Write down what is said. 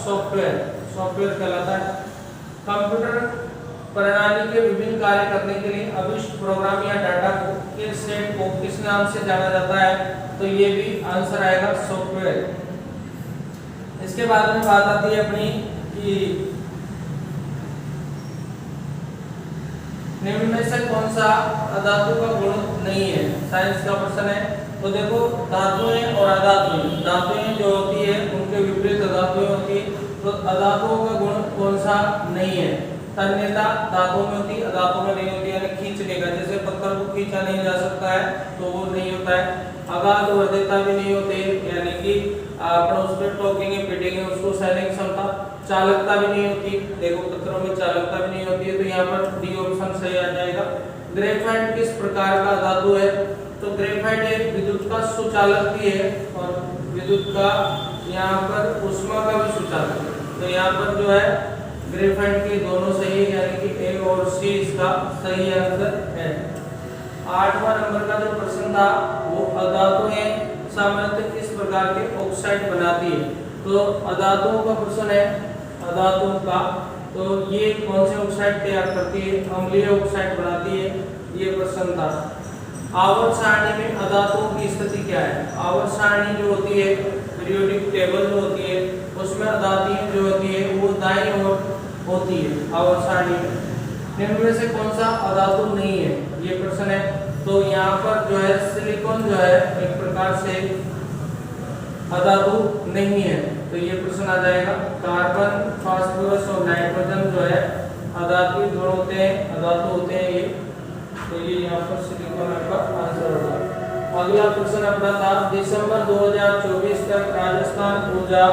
Software software कहलाता है। Computer प्रणाली के विभिन्न कार्य करने के लिए अभिष्ट प्रोग्राम या डाटा के सेट को किस नाम से जाना जाता है? तो ये भी आंसर आएगा सॉफ्टवेयर। इसके बाद में बात आती है अपनी कि निम्न में से कौन सा अधातु का गुण नहीं है? साइंस का प्रश्न है। तो देखो धातुएं और अधातुएं, धातुएं जो होती है उनके विपरीत अधातुएं होती है। तो अधातुओं का गुण कौन सा नहीं है? तन्यता धातुओं में होती है, अधातुओं में नहीं होती, यानी खींचने का, जैसे पत्थर को खींचा नहीं जा सकता है तो वो नहीं होता है। अगाध वर्ध्यता भी नहीं होती, यानी कि अपन उस पर ठोकेंगे पीटेंगे उसको सहने की क्षमता। चालकता भी नहीं होती, देखो पत्थरों में चालकता भी नहीं होती है, तो यहाँ पर डी ऑप्शन सही आ जाएगा। ग्रेफाइट किस प्रकार का धातु है? तो ग्रेफाइट एक विद्युत का सुचालक भी है और विद्युत का यहाँ पर ऊष्मा का भी सुचालक है। तो यहाँ पर जो है ग्रेफाइट के दोनों सही है, यानी कि ए और सी इसका सही आंसर है। 8वां नंबर का जो प्रश्न था वो अधातुएं सामान्यतः किस प्रकार के ऑक्साइड बनाती है? तो अधातुओं का प्रश्न है, अधातुओं का। तो ये कौन से ऑक्साइड तैयार करती है? अम्लीय ऑक्साइड बनाती है, ये प्रश्न था। आवर्त सारणी में अधातुओं की स्थिति क्या है? आवर्त सारणी जो होती है, पीरियोडिक टेबल जो होती है, उसमें अधातुएं जो होती है वो दाईं ओर होती है आवर्त सारणी में। निम्न में से कौन सा अधातु नहीं है? ये प्रश्न है। तो यहाँ पर जो है सिलिकॉन जो है एक प्रकार से अधातु नहीं है, तो ये प्रश्न आ जाएगा। कार्बन, फास्फोरस और नाइट्रोजन जो है अधातु गुण होते हैं, अधातु होते हैं ये, तो ये यहाँ पर सिलिकॉन का आंसर होगा। अगला प्रश्न अपना था दिसंबर 2024 तक राजस्थान ऊर्जा